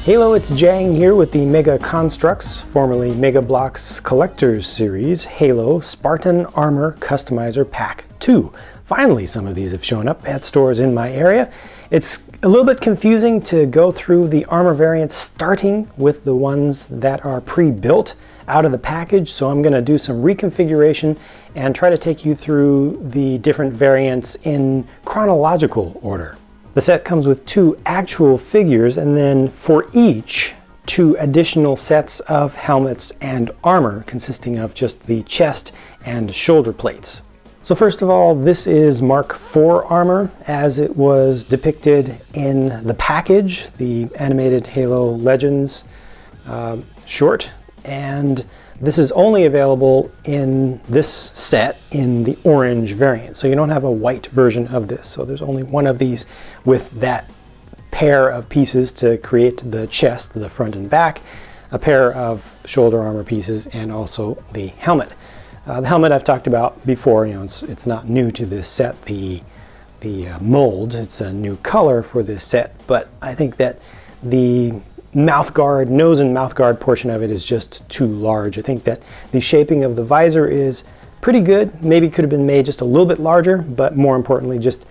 Hello, it's Jang here with the Mega Construx, formerly Mega Bloks Collectors Series, Halo Spartan Armor Customizer Pack 2. Finally, some of these have shown up at stores in my area. It's a little bit confusing to go through the armor variants starting with the ones that are pre-built out of the package, so I'm going to do some reconfiguration and try to take you through the different variants in chronological order. The set comes with 2 actual figures, and then for each, 2 additional sets of helmets and armor consisting of just the chest and shoulder plates. So first of all, this is Mark IV armor as it was depicted in the package, the animated Halo Legends short, and this is only available in this set in the orange variant. So you don't have a white version of this. So there's only one of these with that pair of pieces to create the chest, the front and back, a pair of shoulder armor pieces, and also the helmet. The helmet I've talked about before, it's not new to this set, the mold. It's a new color for this set, but I think that the mouth guard, nose and mouth guard portion of it is just too large. I think that the shaping of the visor is pretty good. Maybe could have been made just a little bit larger, but more importantly, just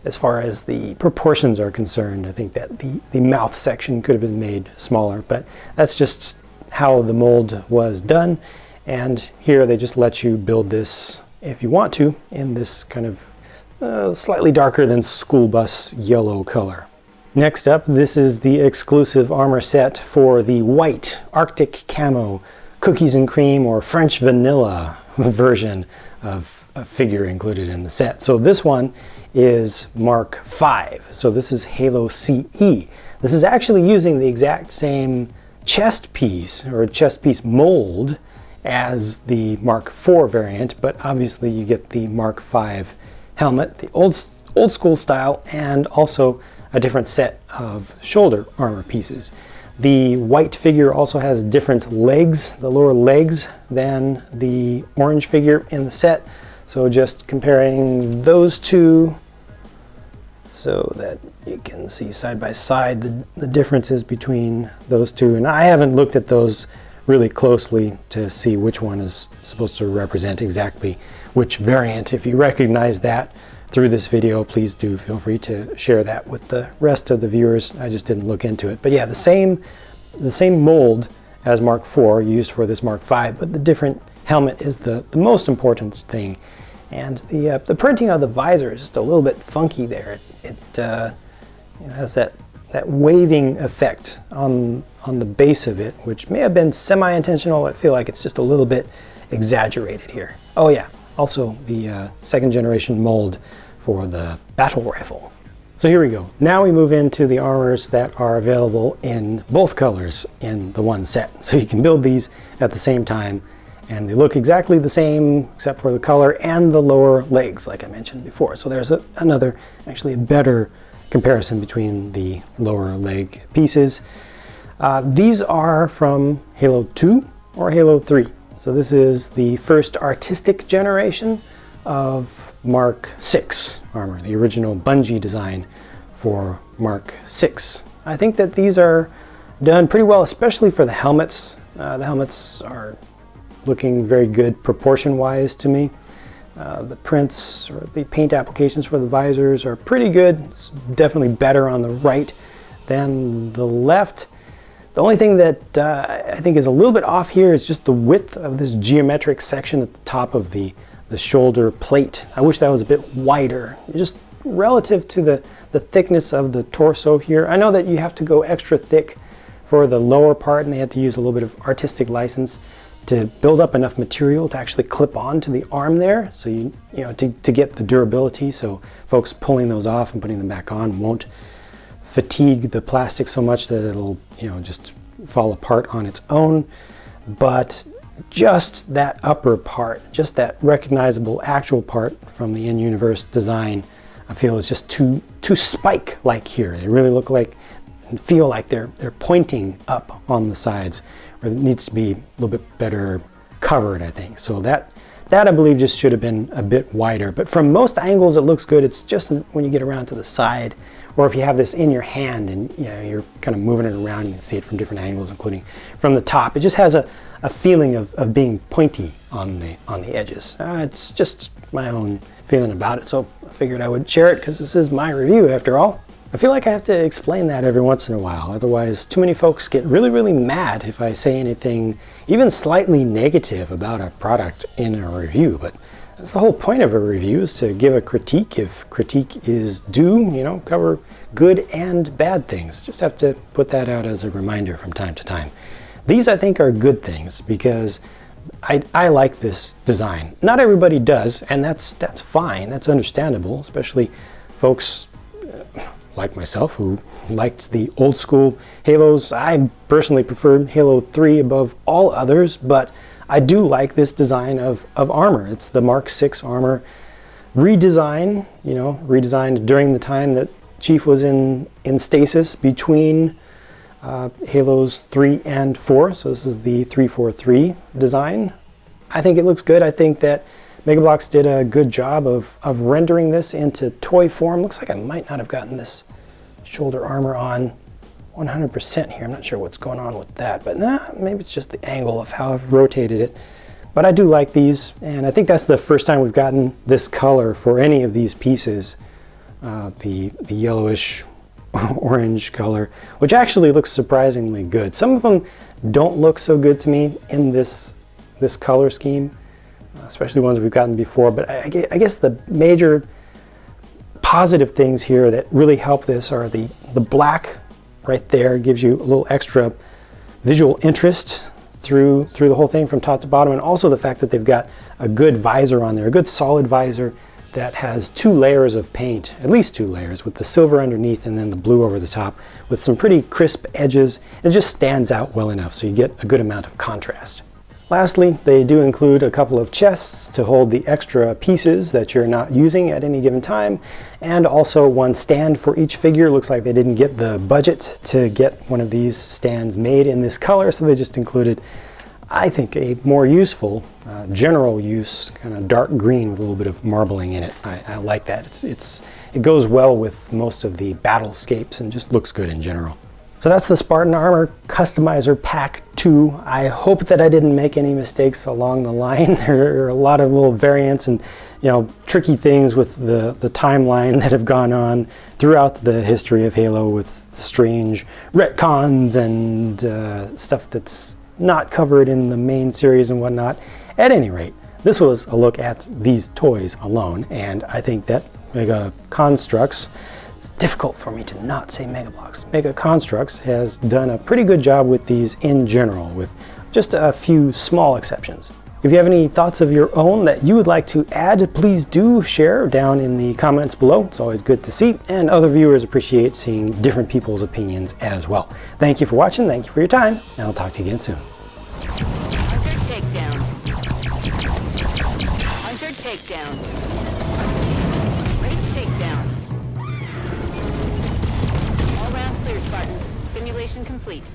as far as the proportions are concerned, I think that the mouth section could have been made smaller, but that's just how the mold was done. And here they just let you build this, if you want to, in this kind of slightly darker than school bus yellow color. Next up, this is the exclusive armor set for the white Arctic camo, cookies and cream or French vanilla version of a figure included in the set. So this one is Mark V. So this is Halo CE. This is actually using the exact same chest piece or chest piece mold as the Mark IV variant, but obviously you get the Mark V helmet, the old school style, and also a different set of shoulder armor pieces. The white figure also has different legs, the lower legs, than the orange figure in the set. So just comparing those two so that you can see side by side the differences between those two. And I haven't looked at those really closely to see which one is supposed to represent exactly which variant. If you recognize that through this video, please do feel free to share that with the rest of the viewers. I just didn't look into it. But yeah, the same mold as Mark IV used for this Mark V, but the different helmet is the most important thing. And the printing of the visor is just a little bit funky there. It has that waving effect on the base of it, which may have been semi-intentional. I feel like it's just a little bit exaggerated here. Oh yeah, also the second generation mold for the battle rifle. So here we go. Now we move into the armors that are available in both colors in the one set. So you can build these at the same time, and they look exactly the same except for the color and the lower legs, like I mentioned before. So there's actually a better comparison between the lower leg pieces. These are from Halo 2 or Halo 3. So this is the first artistic generation of Mark VI armor, the original Bungie design for Mark VI. I think that these are done pretty well, especially for the helmets. The helmets are looking very good proportion-wise to me. The prints or the paint applications for the visors are pretty good. It's definitely better on the right than the left. The only thing that I think is a little bit off here is just the width of this geometric section at the top of the shoulder plate. I wish that was a bit wider, just relative to the thickness of the torso here. I know that you have to go extra thick for the lower part, and they had to use a little bit of artistic license to build up enough material to actually clip on to the arm there, so to get the durability, so folks pulling those off and putting them back on won't fatigue the plastic so much that it'll just fall apart on its own. But just that upper part, just that recognizable actual part from the in-universe design, I feel is just too spike-like here. They really look like and feel like they're pointing up on the sides, where it needs to be a little bit better covered, I think. So that I believe just should have been a bit wider. But from most angles it looks good. It's just when you get around to the side or if you have this in your hand and you're kind of moving it around, you can see it from different angles, including from the top. It just has a feeling of being pointy on the edges. It's just my own feeling about it, so I figured I would share it because this is my review after all. I feel like I have to explain that every once in a while, otherwise too many folks get really mad if I say anything even slightly negative about a product in a review. But that's the whole point of a review, is to give a critique if critique is due, cover good and bad things. Just have to put that out as a reminder from time to time. These I think are good things because I like this design. Not everybody does, and that's fine, that's understandable, especially folks like myself who liked the old school Halos. I personally preferred Halo 3 above all others, but I do like this design of armor. It's the Mark 6 armor redesign, redesigned during the time that Chief was in stasis between Halos 3 and 4. So this is the 343 design. I think it looks good. I think that Megablox did a good job of rendering this into toy form. Looks like I might not have gotten this shoulder armor on 100% here. I'm not sure what's going on with that, but maybe it's just the angle of how I've rotated it. But I do like these, and I think that's the first time we've gotten this color for any of these pieces. The yellowish orange color, which actually looks surprisingly good. Some of them don't look so good to me in this color scheme, especially ones we've gotten before, but I guess the major positive things here that really help this are the black right there gives you a little extra visual interest through the whole thing from top to bottom, and also the fact that they've got a good visor on there, a good solid visor that has 2 layers of paint, at least 2 layers, with the silver underneath and then the blue over the top, with some pretty crisp edges. It just stands out well enough, so you get a good amount of contrast. Lastly, they do include a couple of chests to hold the extra pieces that you're not using at any given time, and also one stand for each figure. Looks like they didn't get the budget to get one of these stands made in this color, so they just included, I think, a more useful, general use, kind of dark green with a little bit of marbling in it. I like that. It goes well with most of the battlescapes and just looks good in general. So that's the Spartan Armor Customizer Pack 2. I hope that I didn't make any mistakes along the line. There are a lot of little variants and tricky things with the timeline that have gone on throughout the history of Halo, with strange retcons and stuff that's not covered in the main series and whatnot. At any rate, this was a look at these toys alone, and I think that Mega Construx, it's difficult for me to not say Megablox. Mega Construx has done a pretty good job with these in general, with just a few small exceptions. If you have any thoughts of your own that you would like to add, please do share down in the comments below. It's always good to see, and other viewers appreciate seeing different people's opinions as well. Thank you for watching, thank you for your time, and I'll talk to you again soon. Hunter takedown. Hunter takedown. Wraith takedown. All rounds clear, Spartan. Simulation complete.